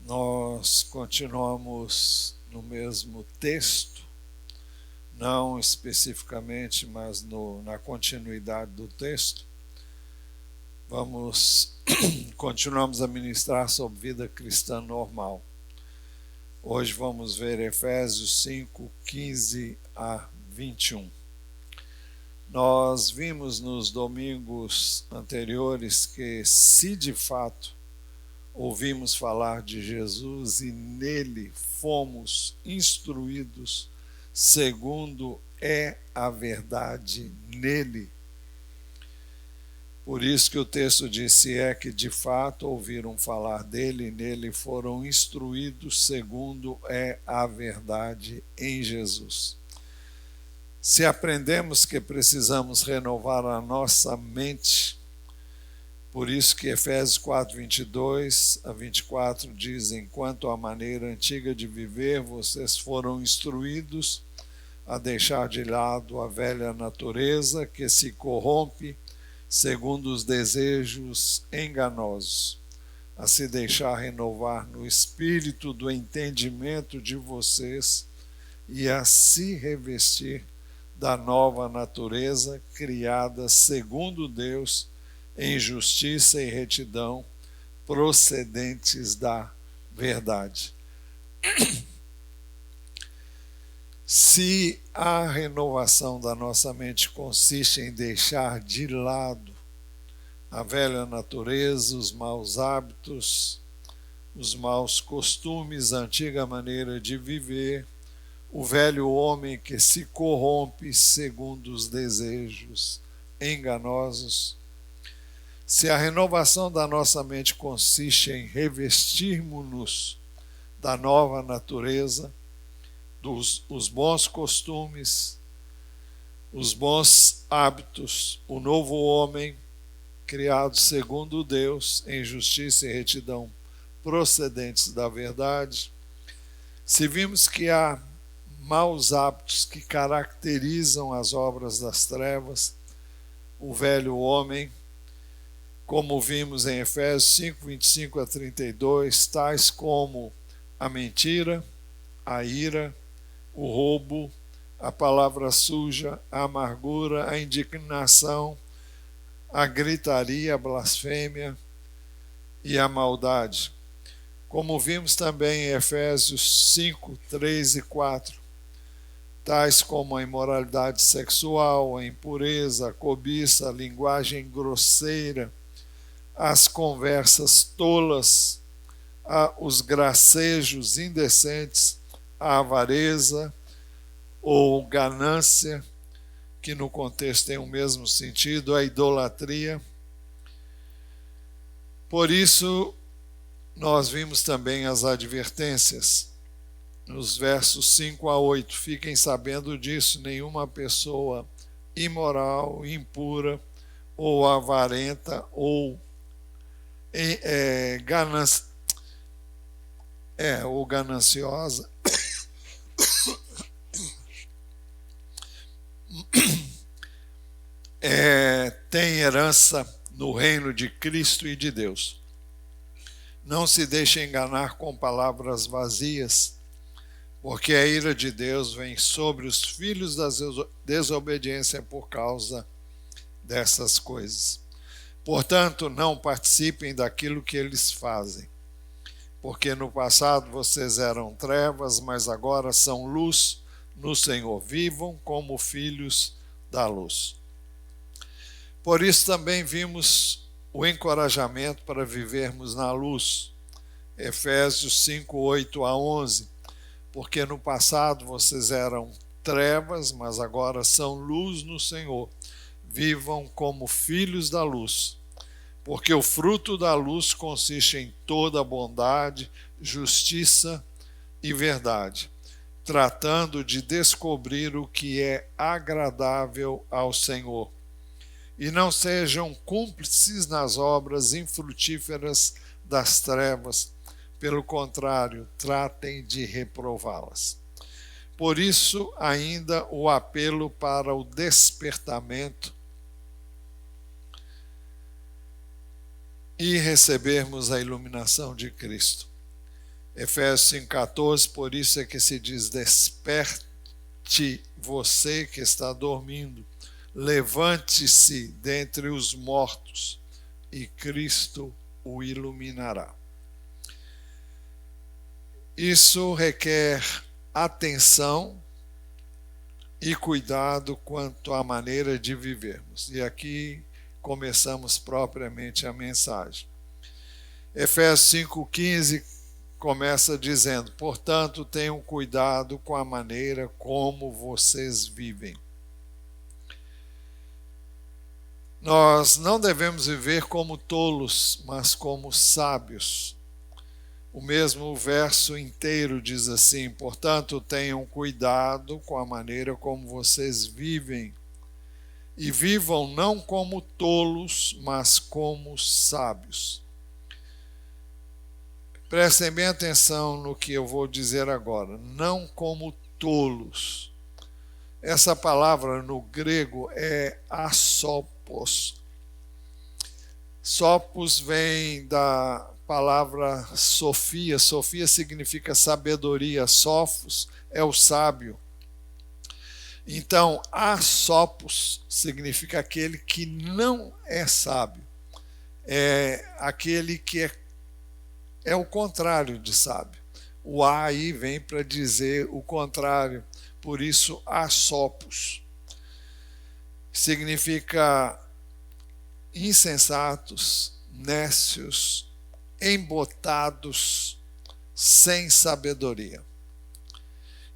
Nós continuamos no mesmo texto, não especificamente, mas na continuidade do texto. Continuamos a ministrar sobre vida cristã normal. Hoje vamos ver Efésios 5, 15 a 21. Nós vimos nos domingos anteriores que, se de fato ouvimos falar de Jesus e nele fomos instruídos segundo é a verdade nele. Por isso que o texto diz: se é que de fato ouviram falar dele e nele foram instruídos segundo é a verdade em Jesus. Se aprendemos que precisamos renovar a nossa mente, por isso que Efésios 4, 22 a 24 diz: enquanto a maneira antiga de viver, vocês foram instruídos a deixar de lado a velha natureza que se corrompe segundo os desejos enganosos, a se deixar renovar no espírito do entendimento de vocês e a se revestir da nova natureza criada segundo Deus em justiça e retidão procedentes da verdade. Se a renovação da nossa mente consiste em deixar de lado a velha natureza, os maus hábitos, os maus costumes, a antiga maneira de viver, o velho homem que se corrompe segundo os desejos enganosos, se a renovação da nossa mente consiste em revestirmos-nos da nova natureza, os bons costumes, os bons hábitos, o novo homem criado segundo Deus em justiça e retidão procedentes da verdade, se vimos que há maus hábitos que caracterizam as obras das trevas, o velho homem, como vimos em Efésios 5, 25 a 32, tais como a mentira, a ira, o roubo, a palavra suja, a amargura, a indignação, a gritaria, a blasfêmia e a maldade. Como vimos também em Efésios 5, 3 e 4, tais como a imoralidade sexual, a impureza, a cobiça, a linguagem grosseira, as conversas tolas, os gracejos indecentes, a avareza ou ganância, que no contexto tem o mesmo sentido, a idolatria. Por isso, nós vimos também as advertências, nos versos 5 a 8. Fiquem sabendo disso: nenhuma pessoa imoral, impura, ou avarenta, ou gananciosa, tem herança no reino de Cristo e de Deus. Não se deixe enganar com palavras vazias, porque a ira de Deus vem sobre os filhos da desobediência por causa dessas coisas. Portanto, não participem daquilo que eles fazem, porque no passado vocês eram trevas, mas agora são luz no Senhor. Vivam como filhos da luz. Por isso também vimos o encorajamento para vivermos na luz. Efésios 5, 8 a 11. Porque no passado vocês eram trevas, mas agora são luz no Senhor. Vivam como filhos da luz. Porque o fruto da luz consiste em toda bondade, justiça e verdade, tratando de descobrir o que é agradável ao Senhor. E não sejam cúmplices nas obras infrutíferas das trevas, pelo contrário, tratem de reprová-las. Por isso, ainda o apelo para o despertamento e recebermos a iluminação de Cristo. Efésios 5,14, por isso é que se diz: desperte você que está dormindo, levante-se dentre os mortos e Cristo o iluminará. Isso requer atenção e cuidado quanto à maneira de vivermos. E aqui começamos propriamente a mensagem. Efésios 5,15 começa dizendo: portanto, tenham cuidado com a maneira como vocês vivem. Nós não devemos viver como tolos, mas como sábios. O mesmo verso inteiro diz assim: portanto, tenham cuidado com a maneira como vocês vivem, e vivam não como tolos, mas como sábios. Prestem bem atenção no que eu vou dizer agora. Não como tolos. Essa palavra no grego é asopos. Sopos vem da palavra sofia. Sofia significa sabedoria. Sophos é o sábio. Então, asopos significa aquele que não é sábio. É aquele que é o contrário de sábio. O A aí vem para dizer o contrário. Por isso, asopos. Significa insensatos, nécios, embotados, sem sabedoria.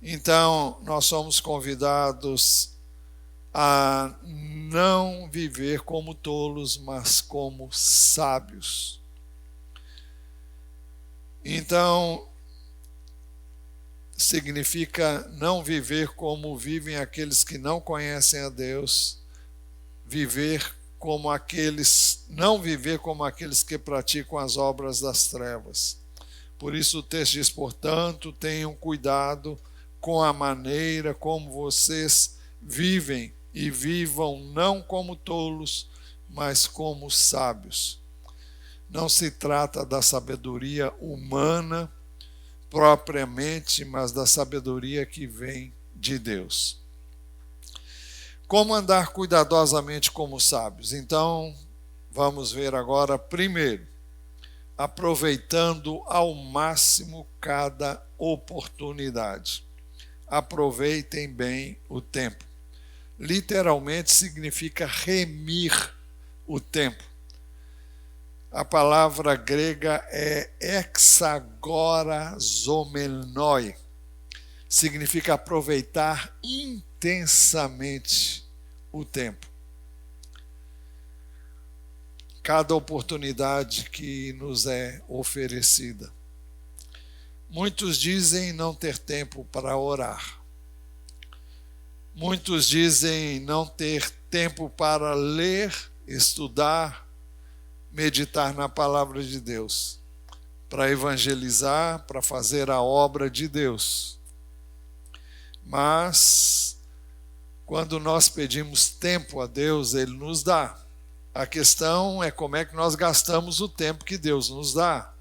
Então, nós somos convidados a não viver como tolos, mas como sábios. Então, significa não viver como vivem aqueles que não conhecem a Deus, não viver como aqueles que praticam as obras das trevas. Por isso o texto diz: portanto, tenham cuidado com a maneira como vocês vivem, e vivam não como tolos, mas como sábios. Não se trata da sabedoria humana propriamente, mas da sabedoria que vem de Deus. Como andar cuidadosamente como sábios? Então, vamos ver agora, primeiro, aproveitando ao máximo cada oportunidade. Aproveitem bem o tempo. Literalmente significa remir o tempo. A palavra grega é exagorazomenoi. Significa aproveitar intensamente o tempo. Cada oportunidade que nos é oferecida. Muitos dizem não ter tempo para orar. Muitos dizem não ter tempo para ler, estudar, meditar na palavra de Deus, para evangelizar, para fazer a obra de Deus. Mas, quando nós pedimos tempo a Deus, Ele nos dá. A questão é como é que nós gastamos o tempo que Deus nos dá.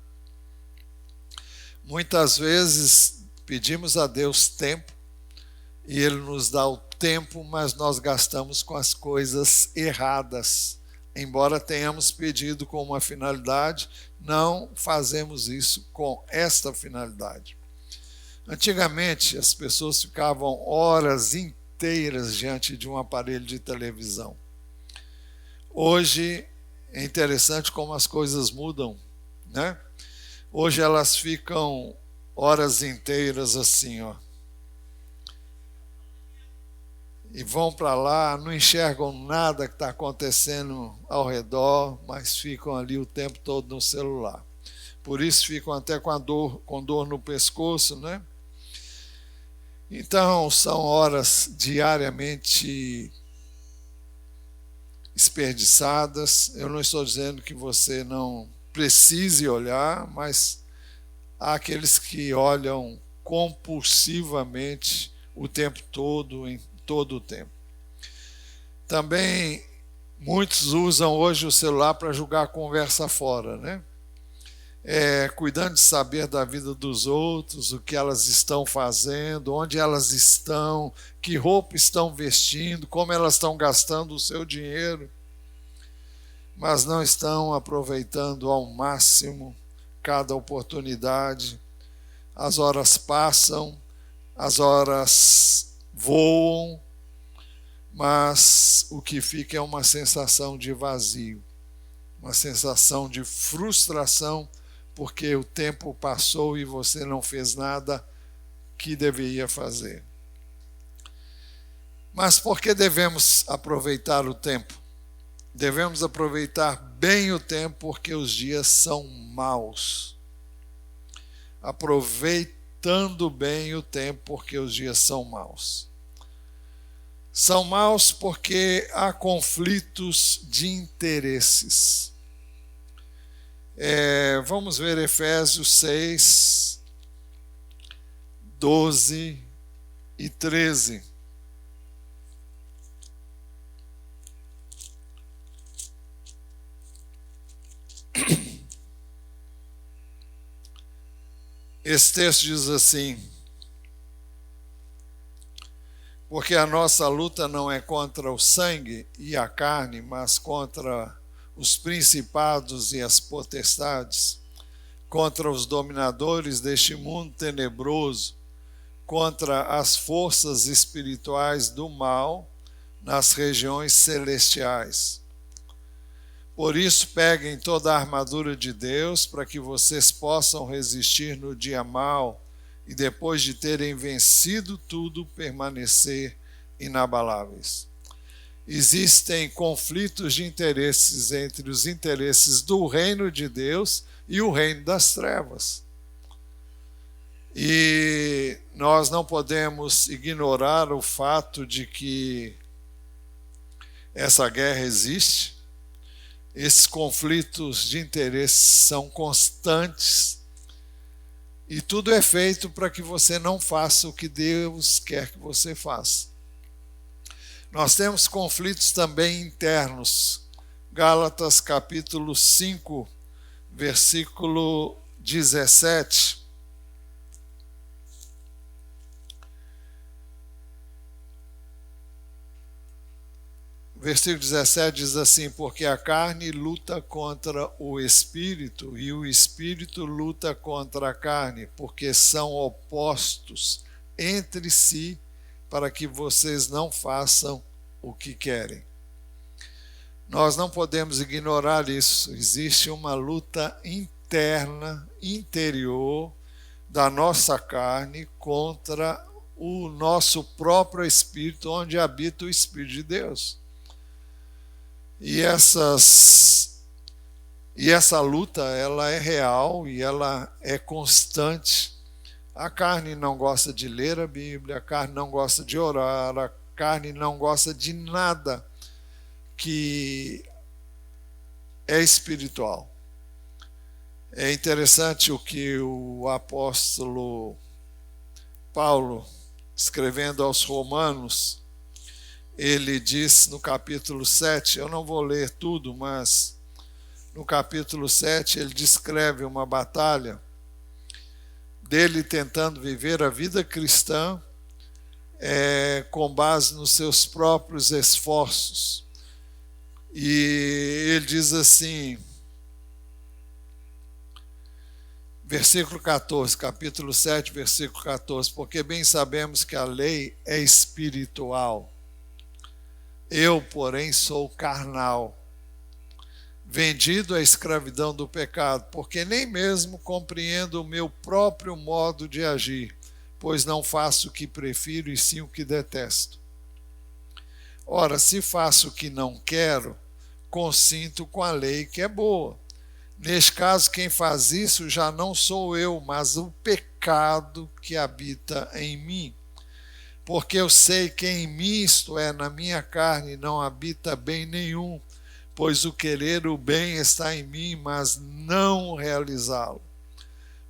Muitas vezes pedimos a Deus tempo, e Ele nos dá o tempo, mas nós gastamos com as coisas erradas. Embora tenhamos pedido com uma finalidade, não fazemos isso com esta finalidade. Antigamente, as pessoas ficavam horas inteiras diante de um aparelho de televisão. Hoje, é interessante como as coisas mudam, né? Hoje elas ficam horas inteiras assim, ó. E vão para lá, não enxergam nada que está acontecendo ao redor, mas ficam ali o tempo todo no celular. Por isso ficam até com dor no pescoço, né? Então, são horas diariamente desperdiçadas. Eu não estou dizendo que você não precise olhar, mas há aqueles que olham compulsivamente o tempo todo, em todo o tempo. Também muitos usam hoje o celular para jogar a conversa fora, né? cuidando de saber da vida dos outros, o que elas estão fazendo, onde elas estão, que roupa estão vestindo, como elas estão gastando o seu dinheiro, mas não estão aproveitando ao máximo cada oportunidade. As horas passam, as horas voam, mas o que fica é uma sensação de vazio, uma sensação de frustração, porque o tempo passou e você não fez nada que deveria fazer. Mas por que devemos aproveitar o tempo? Devemos aproveitar bem o tempo porque os dias são maus. Aproveitando bem o tempo porque os dias são maus. São maus porque há conflitos de interesses. Vamos ver Efésios 6, 12 e 13. Esse texto diz assim: porque a nossa luta não é contra o sangue e a carne, mas contra os principados e as potestades, contra os dominadores deste mundo tenebroso, contra as forças espirituais do mal nas regiões celestiais. Por isso, peguem toda a armadura de Deus para que vocês possam resistir no dia mau e depois de terem vencido tudo, permanecer inabaláveis. Existem conflitos de interesses entre os interesses do reino de Deus e o reino das trevas. E nós não podemos ignorar o fato de que essa guerra existe. Esses conflitos de interesses são constantes e tudo é feito para que você não faça o que Deus quer que você faça. Nós temos conflitos também internos. Gálatas capítulo 5, versículo 17. Versículo 17 diz assim: porque a carne luta contra o espírito e o espírito luta contra a carne, porque são opostos entre si, para que vocês não façam o que querem. Nós não podemos ignorar isso. Existe uma luta interna, interior da nossa carne contra o nosso próprio espírito, onde habita o Espírito de Deus. E essa luta, ela é real e ela é constante. A carne não gosta de ler a Bíblia, a carne não gosta de orar, a carne não gosta de nada que é espiritual. É interessante o que o apóstolo Paulo, escrevendo aos Romanos, ele diz no capítulo 7, eu não vou ler tudo, mas no capítulo 7 ele descreve uma batalha dele tentando viver a vida cristã com base nos seus próprios esforços. E ele diz assim, versículo 14, capítulo 7, versículo 14, porque bem sabemos que a lei é espiritual. Eu, porém, sou carnal, vendido à escravidão do pecado, porque nem mesmo compreendo o meu próprio modo de agir, pois não faço o que prefiro e sim o que detesto. Ora, se faço o que não quero, consinto com a lei que é boa. Neste caso, quem faz isso já não sou eu, mas o pecado que habita em mim. Porque eu sei que em mim, isto é, na minha carne, não habita bem nenhum, pois o querer o bem está em mim, mas não realizá-lo.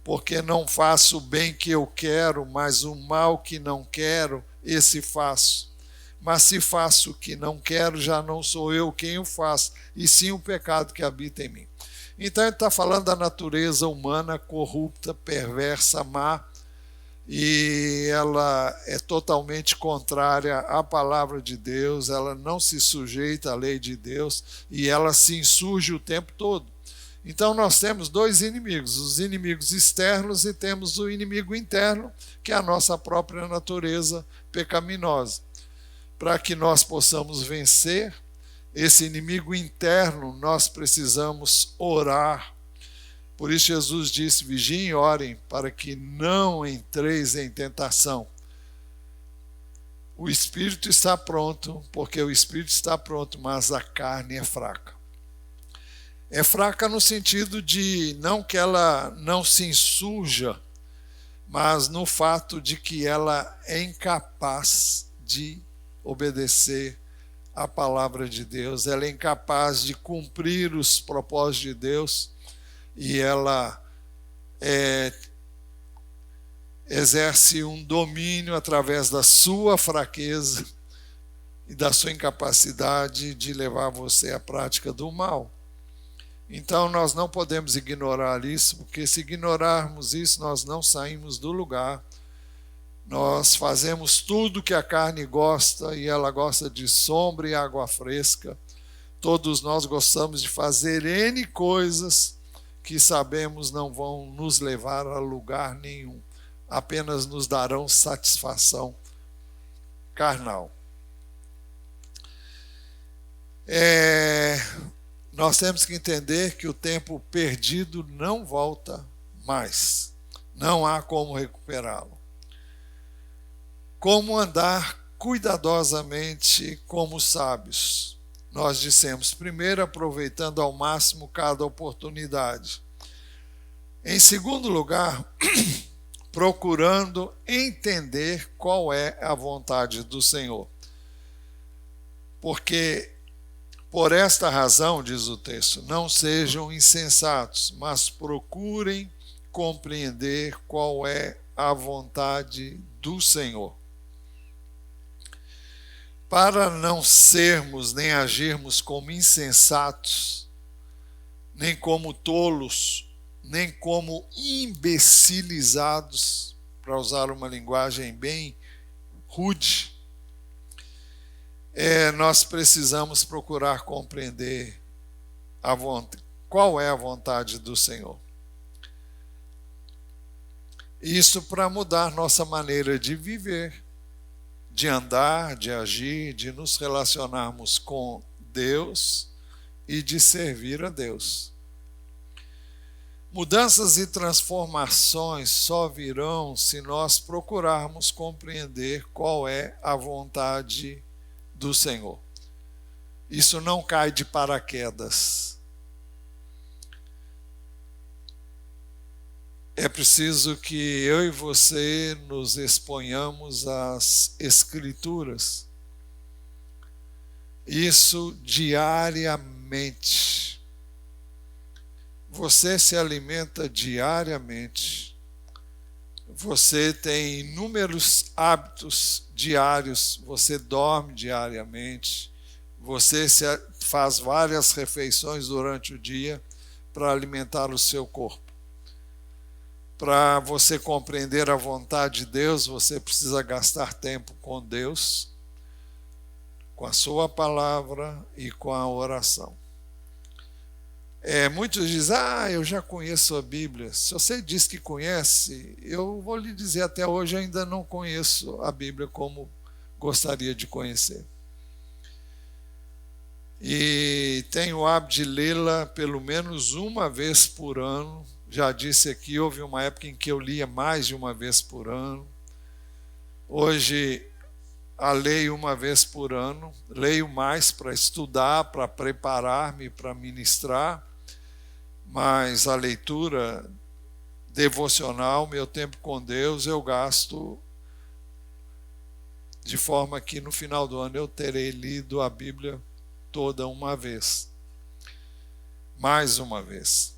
Porque não faço o bem que eu quero, mas o mal que não quero, esse faço. Mas se faço o que não quero, já não sou eu quem o faz, e sim o pecado que habita em mim. Então ele está falando da natureza humana corrupta, perversa, má, e ela é totalmente contrária à palavra de Deus, ela não se sujeita à lei de Deus e ela se insurge o tempo todo. Então nós temos dois inimigos, os inimigos externos e temos o inimigo interno, que é a nossa própria natureza pecaminosa. Para que nós possamos vencer esse inimigo interno, nós precisamos orar. Por isso Jesus disse, vigiem e orem, para que não entreis em tentação. O espírito está pronto, porque o espírito está pronto, mas a carne é fraca. É fraca no sentido de não que ela não se insurja, mas no fato de que ela é incapaz de obedecer à palavra de Deus, ela é incapaz de cumprir os propósitos de Deus e ela exerce um domínio através da sua fraqueza e da sua incapacidade de levar você à prática do mal. Então nós não podemos ignorar isso, porque se ignorarmos isso, nós não saímos do lugar. Nós fazemos tudo que a carne gosta, e ela gosta de sombra e água fresca. Todos nós gostamos de fazer N coisas que sabemos não vão nos levar a lugar nenhum, apenas nos darão satisfação carnal. Nós temos que entender que o tempo perdido não volta mais, não há como recuperá-lo. Como andar cuidadosamente como sábios? Nós dissemos, primeiro, aproveitando ao máximo cada oportunidade. Em segundo lugar, procurando entender qual é a vontade do Senhor. Porque, por esta razão, diz o texto, não sejam insensatos, mas procurem compreender qual é a vontade do Senhor. Para não sermos nem agirmos como insensatos, nem como tolos, nem como imbecilizados, para usar uma linguagem bem rude, nós precisamos procurar compreender qual é a vontade do Senhor. Isso para mudar nossa maneira de viver, de andar, de agir, de nos relacionarmos com Deus e de servir a Deus. Mudanças e transformações só virão se nós procurarmos compreender qual é a vontade do Senhor. Isso não cai de paraquedas. É preciso que eu e você nos exponhamos às Escrituras. Isso diariamente. Você se alimenta diariamente. Você tem inúmeros hábitos diários. Você dorme diariamente. Você faz várias refeições durante o dia para alimentar o seu corpo. Para você compreender a vontade de Deus, você precisa gastar tempo com Deus, com a sua palavra e com a oração. Muitos dizem, eu já conheço a Bíblia. Se você diz que conhece, eu vou lhe dizer, até hoje ainda não conheço a Bíblia como gostaria de conhecer. E tenho o hábito de lê-la pelo menos uma vez por ano. Já disse aqui, houve uma época em que eu lia mais de uma vez por ano. Hoje, a leio uma vez por ano. Leio mais para estudar, para preparar-me, para ministrar. Mas a leitura devocional, meu tempo com Deus, eu gasto de forma que no final do ano eu terei lido a Bíblia toda uma vez. Mais uma vez.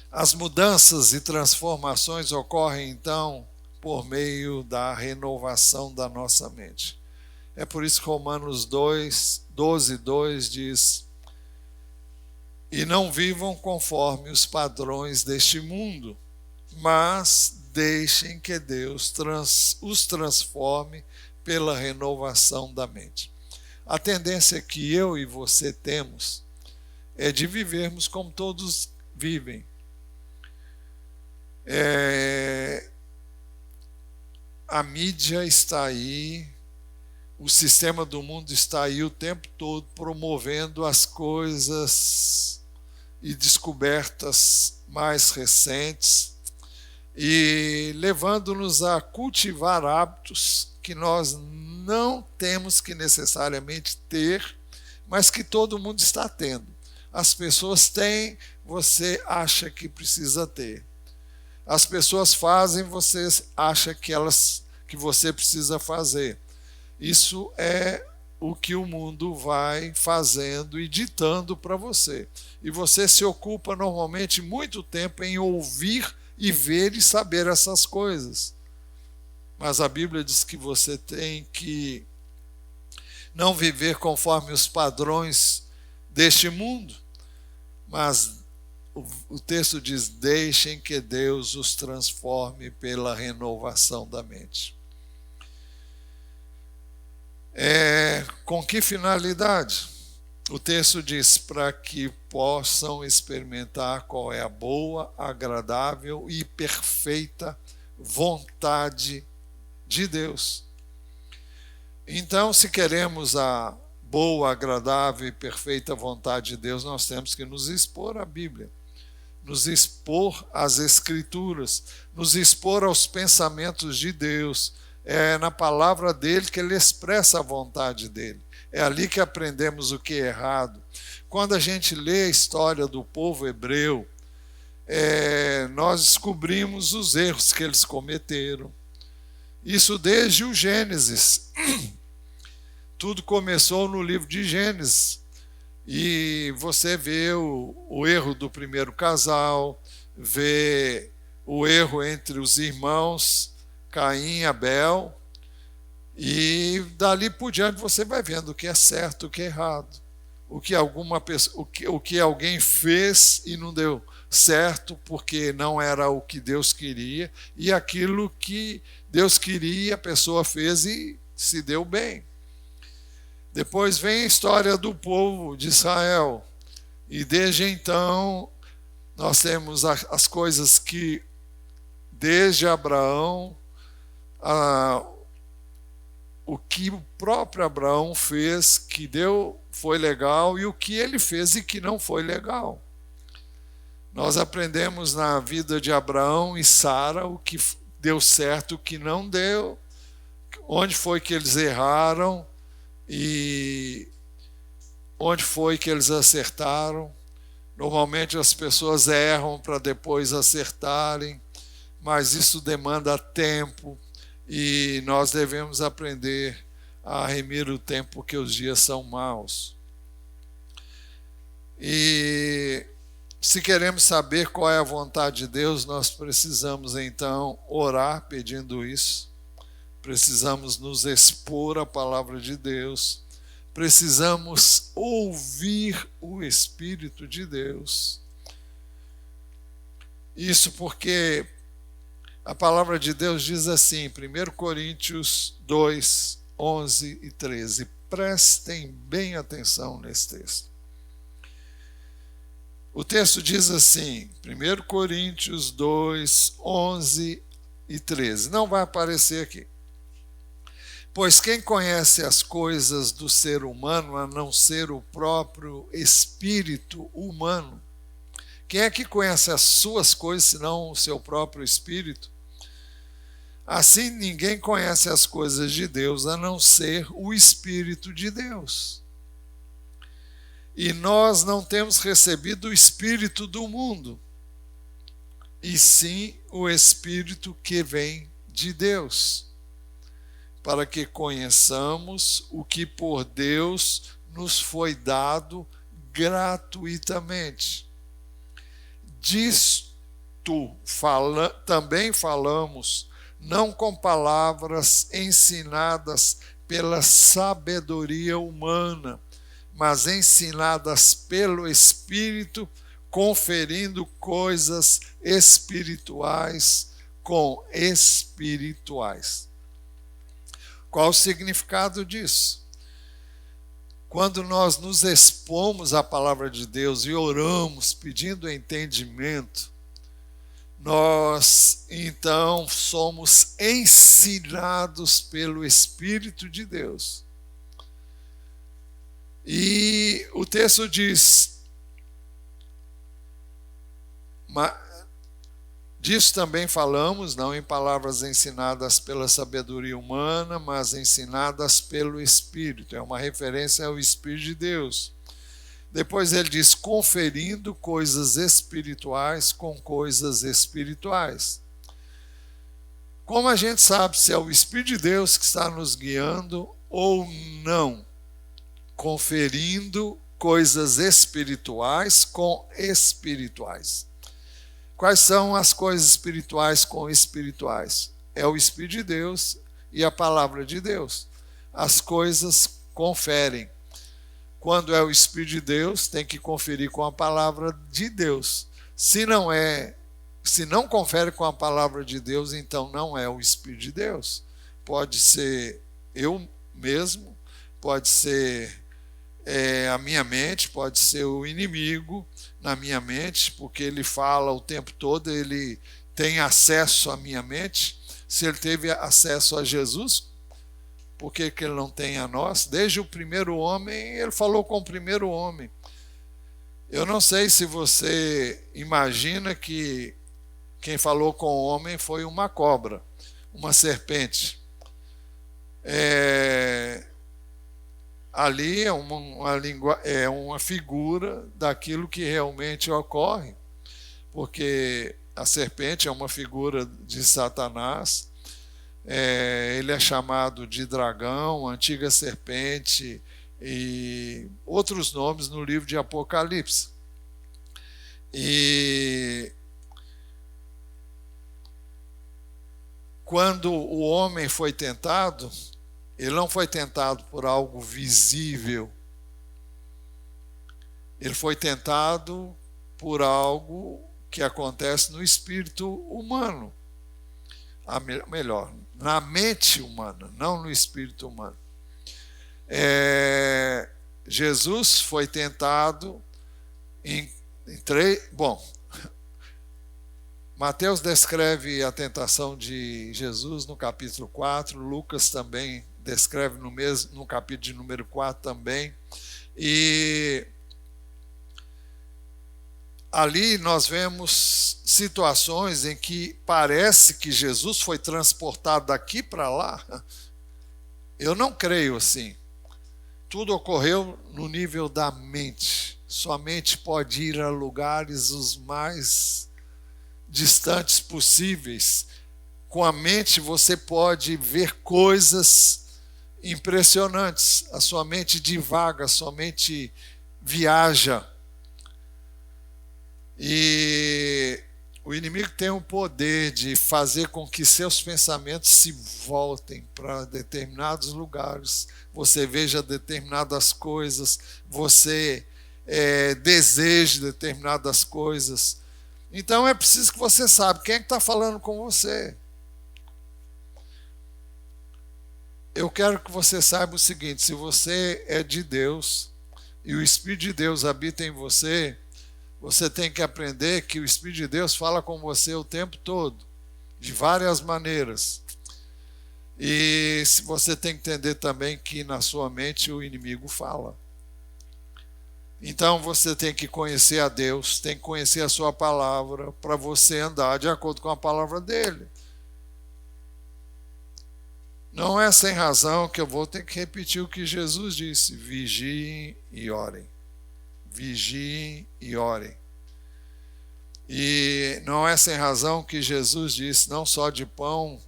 As mudanças e transformações ocorrem, então, por meio da renovação da nossa mente. É por isso que Romanos 12:2 diz, E não vivam conforme os padrões deste mundo, mas deixem que Deus os transforme pela renovação da mente. A tendência que eu e você temos é de vivermos como todos vivem. A mídia está aí, o sistema do mundo está aí o tempo todo promovendo as coisas e descobertas mais recentes e levando-nos a cultivar hábitos que nós não temos que necessariamente ter, mas que todo mundo está tendo. As pessoas têm, você acha que precisa ter. As pessoas fazem, você acha que você precisa fazer. Isso é o que o mundo vai fazendo e ditando para você. E você se ocupa normalmente muito tempo em ouvir e ver e saber essas coisas. Mas a Bíblia diz que você tem que não viver conforme os padrões deste mundo, mas o texto diz: deixem que Deus os transforme pela renovação da mente. Com que finalidade? O texto diz: para que possam experimentar qual é a boa, agradável e perfeita vontade de Deus. Então, se queremos a boa, agradável e perfeita vontade de Deus, nós temos que nos expor à Bíblia, nos expor às Escrituras, nos expor aos pensamentos de Deus. É na palavra dele que ele expressa a vontade dele. É ali que aprendemos o que é errado. Quando a gente lê a história do povo hebreu, nós descobrimos os erros que eles cometeram. Isso desde o Gênesis. Tudo começou no livro de Gênesis. E você vê o erro do primeiro casal, vê o erro entre os irmãos Caim e Abel, e dali por diante você vai vendo o que é certo, o que é errado, o que alguém fez e não deu certo porque não era o que Deus queria, e aquilo que Deus queria a pessoa fez e se deu bem. Depois vem a história do povo de Israel, e desde então nós temos as coisas que desde Abraão, o que o próprio Abraão fez que foi legal, e o que ele fez e que não foi legal. Nós aprendemos na vida de Abraão e Sara o que deu certo, o que não deu, onde foi que eles erraram e onde foi que eles acertaram. Normalmente as pessoas erram para depois acertarem, mas isso demanda tempo e nós devemos aprender a remir o tempo porque os dias são maus. E se queremos saber qual é a vontade de Deus, nós precisamos então orar pedindo isso, precisamos nos expor à palavra de Deus, precisamos ouvir o Espírito de Deus. Isso porque a palavra de Deus diz assim, 1 Coríntios 2, 11 e 13. Prestem bem atenção nesse texto. O texto diz assim, 1 Coríntios 2, 11 e 13. Não vai aparecer aqui. Pois quem conhece as coisas do ser humano a não ser o próprio espírito humano? Quem é que conhece as suas coisas senão o seu próprio espírito? Assim ninguém conhece as coisas de Deus a não ser o Espírito de Deus. E nós não temos recebido o Espírito do mundo, e sim o Espírito que vem de Deus, para que conheçamos o que por Deus nos foi dado gratuitamente. Disto também falamos, não com palavras ensinadas pela sabedoria humana, mas ensinadas pelo Espírito, conferindo coisas espirituais com espirituais. Qual o significado disso? Quando nós nos expomos à palavra de Deus e oramos pedindo entendimento, nós então somos ensinados pelo Espírito de Deus. E o texto diz, disso também falamos, não em palavras ensinadas pela sabedoria humana, mas ensinadas pelo Espírito. É uma referência ao Espírito de Deus. Depois ele diz, conferindo coisas espirituais com coisas espirituais. Como a gente sabe se é o Espírito de Deus que está nos guiando ou não? Conferindo coisas espirituais com espirituais. Quais são as coisas espirituais com espirituais? É o Espírito de Deus e a palavra de Deus. As coisas conferem. Quando é o Espírito de Deus, tem que conferir com a palavra de Deus. Se não confere com a palavra de Deus, então não é o Espírito de Deus. Pode ser eu mesmo, pode ser a minha mente, pode ser o inimigo na minha mente, porque ele fala o tempo todo, ele tem acesso à minha mente. Se ele teve acesso a Jesus, por que ele não tem a nós? Desde o primeiro homem, ele falou com o primeiro homem. Eu não sei se você imagina que quem falou com o homem foi uma cobra, uma serpente. Ali é uma figura daquilo que realmente ocorre, porque a serpente é uma figura de Satanás, ele é chamado de dragão, antiga serpente e outros nomes no livro de Apocalipse. E quando o homem foi tentado, ele não foi tentado por algo visível. Ele foi tentado por algo que acontece no espírito humano. Melhor, na mente humana, não no espírito humano. Jesus foi tentado em três... Bom, Mateus descreve a tentação de Jesus no capítulo 4, Lucas também descreve no capítulo de número 4 também. E ali nós vemos situações em que parece que Jesus foi transportado daqui para lá. Eu não creio assim. Tudo ocorreu no nível da mente. Sua mente pode ir a lugares os mais distantes possíveis. Com a mente você pode ver coisas impressionantes. A sua mente divaga, a sua mente viaja. E o inimigo tem o poder de fazer com que seus pensamentos se voltem para determinados lugares. Você veja determinadas coisas, você deseje determinadas coisas. Então é preciso que você saiba quem é que está falando com você. Eu quero que você saiba o seguinte: se você é de Deus e o Espírito de Deus habita em você, você tem que aprender que o Espírito de Deus fala com você o tempo todo, de várias maneiras. E você tem que entender também que na sua mente o inimigo fala. Então você tem que conhecer a Deus, tem que conhecer a sua palavra, para você andar de acordo com a palavra dele. Não é sem razão que eu vou ter que repetir o que Jesus disse: vigiem e orem. Vigiem e orem. E não é sem razão que Jesus disse: não só de pão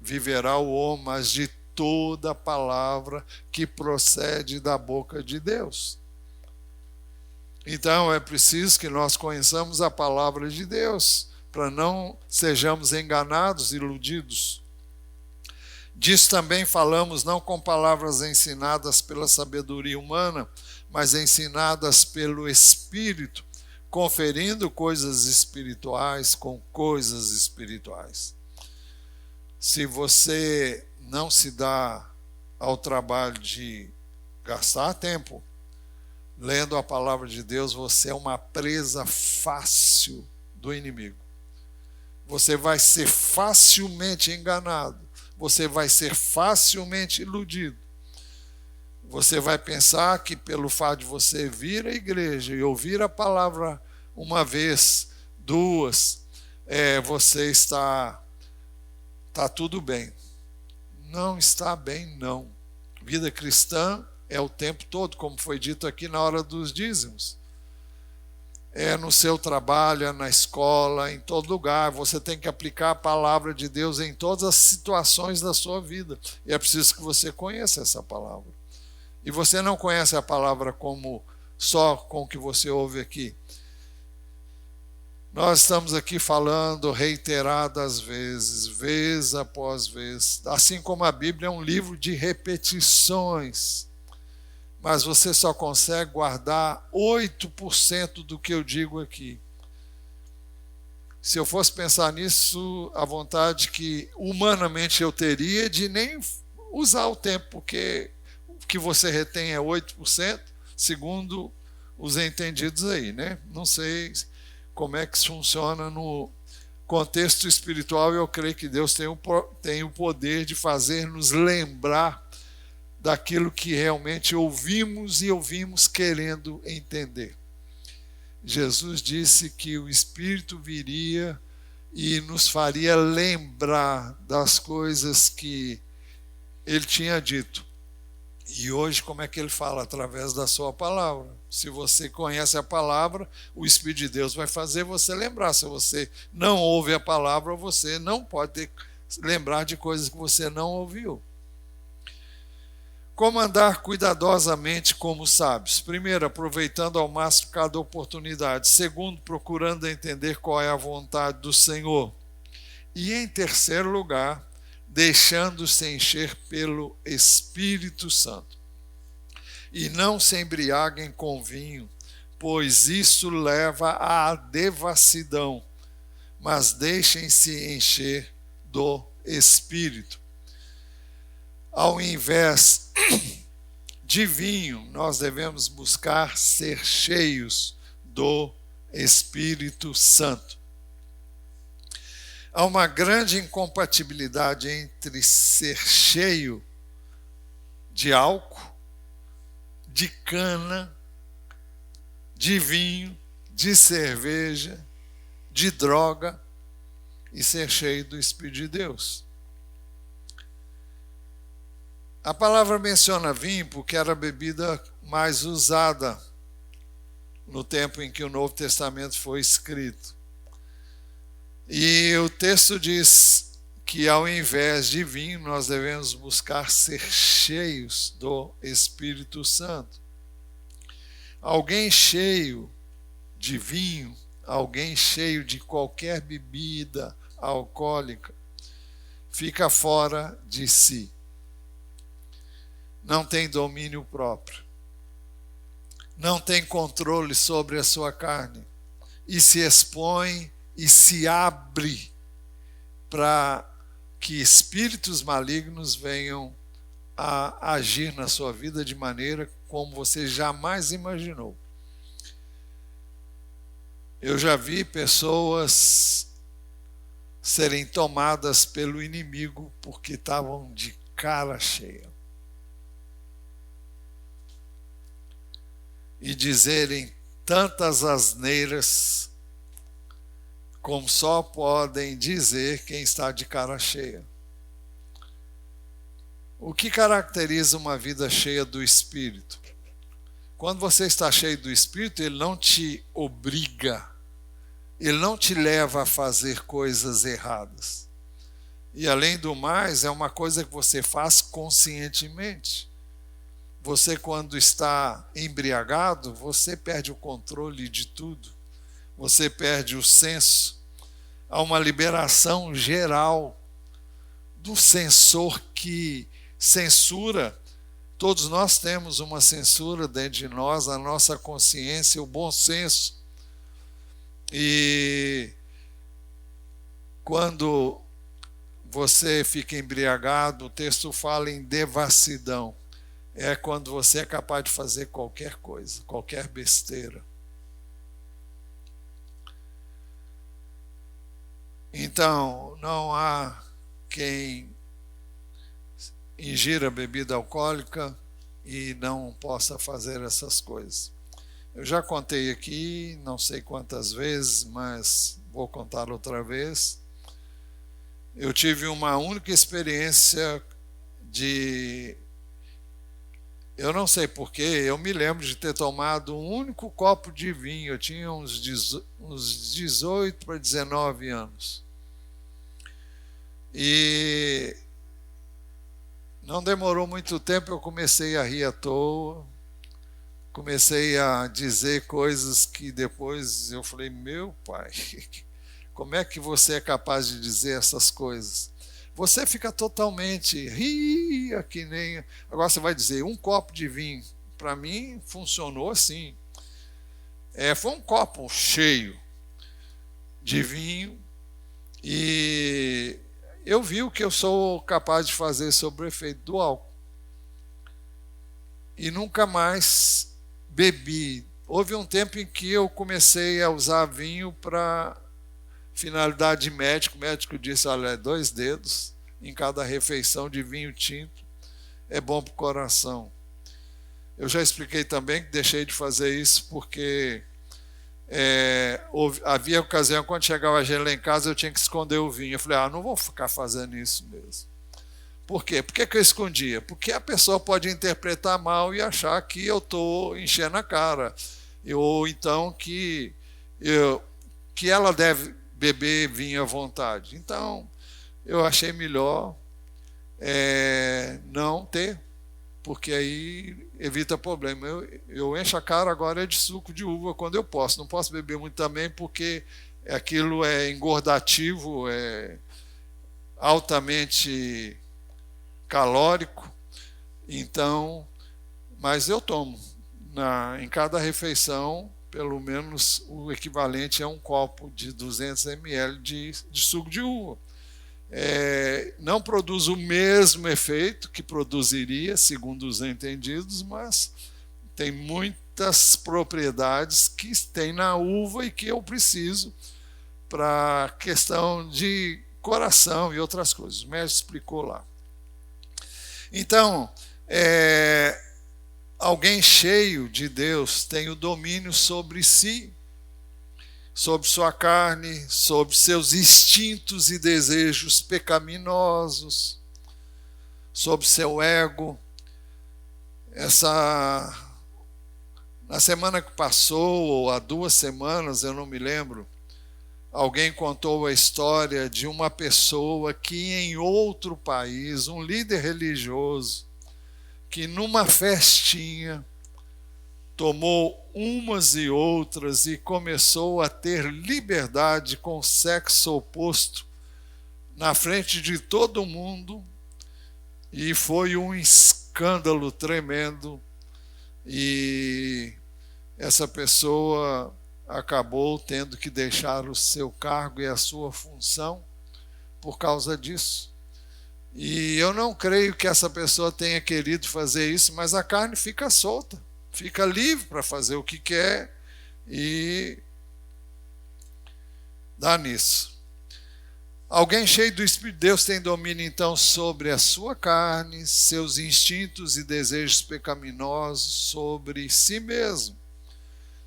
viverá o homem, mas de toda palavra que procede da boca de Deus. Então é preciso que nós conheçamos a palavra de Deus, para não sejamos enganados, iludidos. Disso também falamos não com palavras ensinadas pela sabedoria humana, mas ensinadas pelo Espírito, conferindo coisas espirituais com coisas espirituais. Se você não se dá ao trabalho de gastar tempo lendo a palavra de Deus, você é uma presa fácil do inimigo. Você vai ser facilmente enganado. Você vai ser facilmente iludido. Você vai pensar que pelo fato de você vir à igreja e ouvir a palavra uma vez, duas, você está tudo bem. Não está bem, não. Vida cristã é o tempo todo, como foi dito aqui na hora dos dízimos. É no seu trabalho, é na escola, em todo lugar. Você tem que aplicar a palavra de Deus em todas as situações da sua vida. E é preciso que você conheça essa palavra. E você não conhece a palavra como só com o que você ouve aqui. Nós estamos aqui falando reiteradas vezes, vez após vez. Assim como a Bíblia é um livro de repetições. Mas você só consegue guardar 8% do que eu digo aqui. Se eu fosse pensar nisso, a vontade que humanamente eu teria de nem usar o tempo, porque o que você retém é 8%, segundo os entendidos aí, né? Não sei como é que isso funciona no contexto espiritual. Eu creio que Deus tem o poder de fazer-nos lembrar daquilo que realmente ouvimos e ouvimos querendo entender. Jesus disse que o Espírito viria e nos faria lembrar das coisas que ele tinha dito. E hoje, como é que ele fala? Através da sua palavra. Se você conhece a palavra, o Espírito de Deus vai fazer você lembrar. Se você não ouve a palavra, você não pode lembrar de coisas que você não ouviu. Como andar cuidadosamente como sábios? Primeiro, aproveitando ao máximo cada oportunidade. Segundo, procurando entender qual é a vontade do Senhor. E em terceiro lugar, deixando-se encher pelo Espírito Santo. E não se embriaguem com vinho, pois isso leva à devassidão, mas deixem-se encher do Espírito. Ao invés de vinho, nós devemos buscar ser cheios do Espírito Santo. Há uma grande incompatibilidade entre ser cheio de álcool, de cana, de vinho, de cerveja, de droga e ser cheio do Espírito de Deus. A palavra menciona vinho porque era a bebida mais usada no tempo em que o Novo Testamento foi escrito. E o texto diz que ao invés de vinho, nós devemos buscar ser cheios do Espírito Santo. Alguém cheio de vinho, alguém cheio de qualquer bebida alcoólica, fica fora de si. Não tem domínio próprio, não tem controle sobre a sua carne e se expõe e se abre para que espíritos malignos venham a agir na sua vida de maneira como você jamais imaginou. Eu já vi pessoas serem tomadas pelo inimigo porque estavam de cara cheia. E dizerem tantas asneiras como só podem dizer quem está de cara cheia. O que caracteriza uma vida cheia do Espírito? Quando você está cheio do Espírito, ele não te obriga, ele não te leva a fazer coisas erradas. E além do mais, é uma coisa que você faz conscientemente. Você, quando está embriagado, você perde o controle de tudo. Você perde o senso. Há uma liberação geral do censor que censura. Todos nós temos uma censura dentro de nós, a nossa consciência, o bom senso. E quando você fica embriagado, o texto fala em devassidão. É quando você é capaz de fazer qualquer coisa, qualquer besteira. Então, não há quem ingira bebida alcoólica e não possa fazer essas coisas. Eu já contei aqui, não sei quantas vezes, mas vou contar outra vez. Eu tive uma única experiência de... Eu não sei porquê, eu me lembro de ter tomado um único copo de vinho. Eu tinha uns 18 para 19 anos. E não demorou muito tempo, eu comecei a rir à toa. Comecei a dizer coisas que depois eu falei, meu pai, como é que você é capaz de dizer essas coisas? Você fica totalmente ria que nem... Agora você vai dizer, um copo de vinho. Para mim, funcionou assim. Foi um copo cheio de vinho e eu vi o que eu sou capaz de fazer sobre o efeito do álcool. E nunca mais bebi. Houve um tempo em que eu comecei a usar vinho para finalidade médica. O médico disse, olha, 2 dedos em cada refeição de vinho tinto é bom para o coração. Eu já expliquei também que deixei de fazer isso porque havia ocasião, quando chegava a gente lá em casa, eu tinha que esconder o vinho. Eu falei, não vou ficar fazendo isso mesmo. Por quê? Por que eu escondia? Porque a pessoa pode interpretar mal e achar que eu estou enchendo a cara. Ou então que ela deve beber vinho à vontade. Então, eu achei melhor não ter, porque aí evita problema. Eu encho a cara agora de suco de uva quando eu posso. Não posso beber muito também, porque aquilo é engordativo, é altamente calórico. Então, mas eu tomo em cada refeição pelo menos o equivalente a um copo de 200 ml de suco de uva. Não produz o mesmo efeito que produziria, segundo os entendidos, mas tem muitas propriedades que tem na uva e que eu preciso para questão de coração e outras coisas. O médico explicou lá. Então, alguém cheio de Deus tem o domínio sobre si, sobre sua carne, sobre seus instintos e desejos pecaminosos, sobre seu ego. Na semana que passou, ou há 2 semanas, eu não me lembro, alguém contou a história de uma pessoa que em outro país, um líder religioso, que numa festinha tomou umas e outras e começou a ter liberdade com o sexo oposto na frente de todo mundo, e foi um escândalo tremendo, e essa pessoa acabou tendo que deixar o seu cargo e a sua função por causa disso. E eu não creio que essa pessoa tenha querido fazer isso, mas a carne fica solta, fica livre para fazer o que quer e dá nisso. Alguém cheio do Espírito de Deus tem domínio então sobre a sua carne, seus instintos e desejos pecaminosos, sobre si mesmo.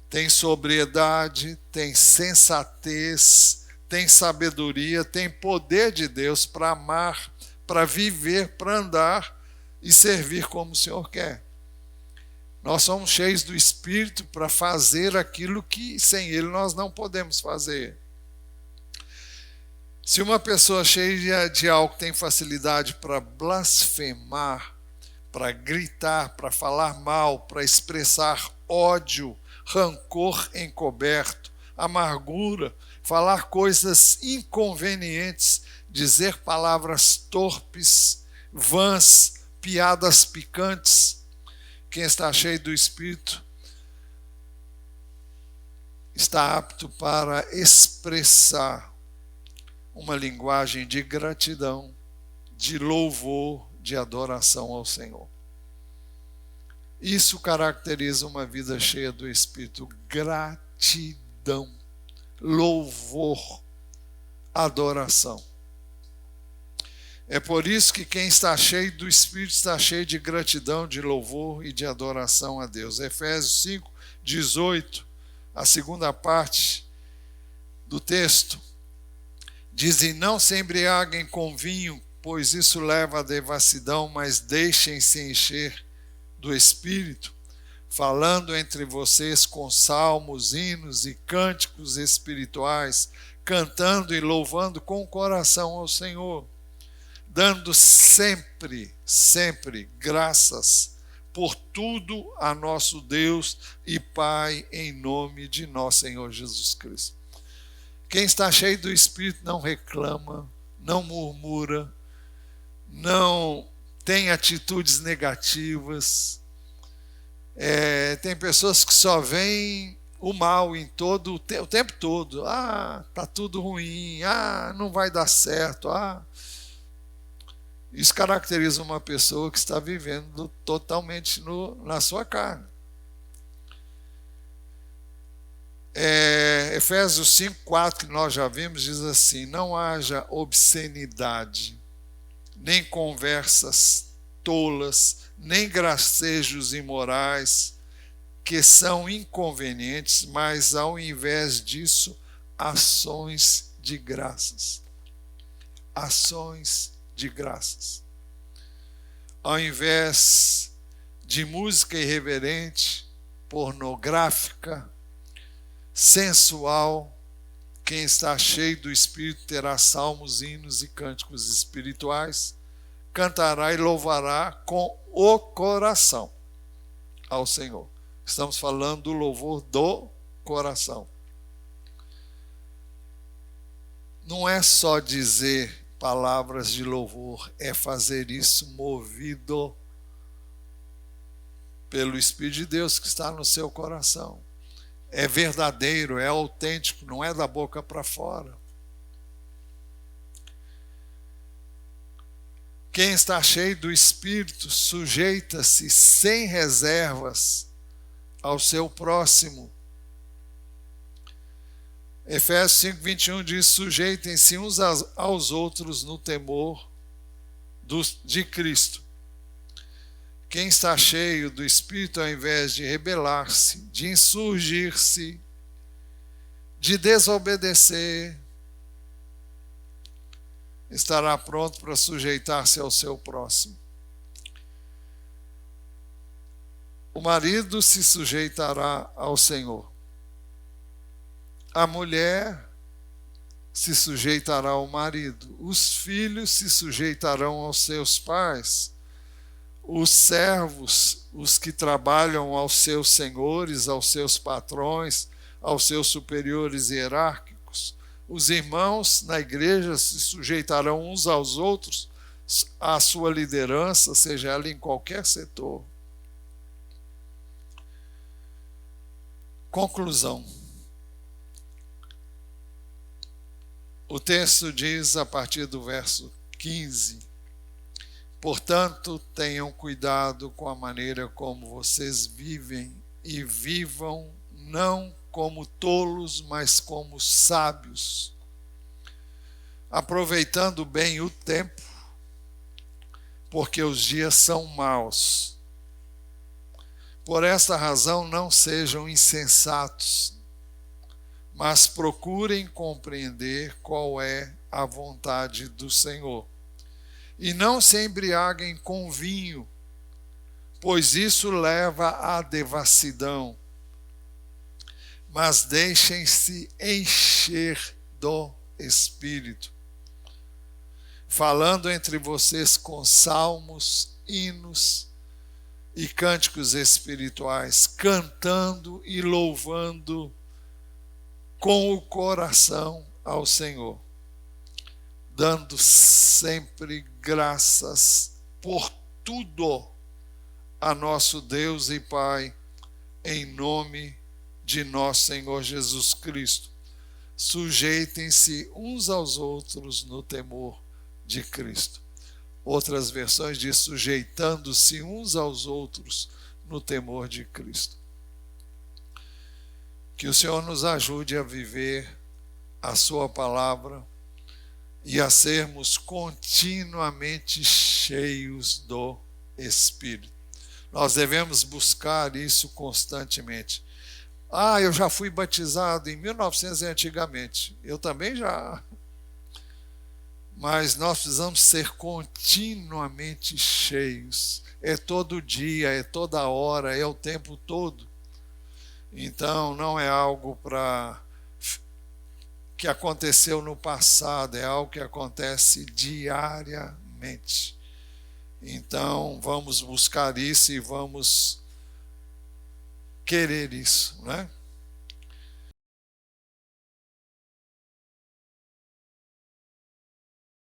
Tem sobriedade, tem sensatez, tem sabedoria, tem poder de Deus para amar, para viver, para andar e servir como o Senhor quer. Nós somos cheios do Espírito para fazer aquilo que sem Ele nós não podemos fazer. Se uma pessoa cheia de álcool tem facilidade para blasfemar, para gritar, para falar mal, para expressar ódio, rancor encoberto, amargura, falar coisas inconvenientes, dizer palavras torpes, vãs, piadas picantes. Quem está cheio do Espírito está apto para expressar uma linguagem de gratidão, de louvor, de adoração ao Senhor. Isso caracteriza uma vida cheia do Espírito: gratidão, louvor, adoração. É por isso que quem está cheio do Espírito está cheio de gratidão, de louvor e de adoração a Deus. Efésios 5, 18, a segunda parte do texto, diz: e não se embriaguem com vinho, pois isso leva à devassidão, mas deixem-se encher do Espírito, falando entre vocês com salmos, hinos e cânticos espirituais, cantando e louvando com o coração ao Senhor, dando sempre graças por tudo a nosso Deus e Pai, em nome de nosso Senhor Jesus Cristo. Quem está cheio do Espírito não reclama, não murmura, não tem atitudes negativas. Tem pessoas que só veem o mal em o tempo todo. Tá tudo ruim, não vai dar certo. Isso caracteriza uma pessoa que está vivendo totalmente na sua carne. Efésios 5, 4, que nós já vimos, diz assim: não haja obscenidade, nem conversas tolas, nem gracejos imorais, que são inconvenientes, mas ao invés disso, ações de graças. Ações de graças. Ao invés de música irreverente, pornográfica, sensual, quem está cheio do Espírito terá salmos, hinos e cânticos espirituais, cantará e louvará com o coração ao Senhor. Estamos falando do louvor do coração. Não é só dizer palavras de louvor, é fazer isso movido pelo Espírito de Deus que está no seu coração. É verdadeiro, é autêntico, não é da boca para fora. Quem está cheio do Espírito sujeita-se sem reservas ao seu próximo. Efésios 5, 21 diz: sujeitem-se uns aos outros no temor de Cristo. Quem está cheio do Espírito, ao invés de rebelar-se, de insurgir-se, de desobedecer, estará pronto para sujeitar-se ao seu próximo. O marido se sujeitará ao Senhor. A mulher se sujeitará ao marido. Os filhos se sujeitarão aos seus pais. Os servos, os que trabalham aos seus senhores, aos seus patrões, aos seus superiores hierárquicos. Os irmãos na igreja se sujeitarão uns aos outros à sua liderança, seja ela em qualquer setor. Conclusão. O texto diz, a partir do verso 15: portanto, tenham cuidado com a maneira como vocês vivem, e vivam não como tolos, mas como sábios, aproveitando bem o tempo, porque os dias são maus. Por esta razão, não sejam insensatos, mas procurem compreender qual é a vontade do Senhor. E não se embriaguem com vinho, pois isso leva à devassidão, mas deixem-se encher do Espírito, falando entre vocês com salmos, hinos e cânticos espirituais, cantando e louvando com o coração ao Senhor, dando sempre graças por tudo a nosso Deus e Pai, em nome de nosso Senhor Jesus Cristo. Sujeitem-se uns aos outros no temor de Cristo. Outras versões diz sujeitando-se uns aos outros no temor de Cristo. Que o Senhor nos ajude a viver a sua palavra e a sermos continuamente cheios do Espírito. Nós devemos buscar isso constantemente. Eu já fui batizado em 1900 antigamente. Eu também já. Mas nós precisamos ser continuamente cheios. É todo dia, é toda hora, é o tempo todo. Então não é algo que aconteceu no passado, é algo que acontece diariamente. Então vamos buscar isso e vamos querer isso, né?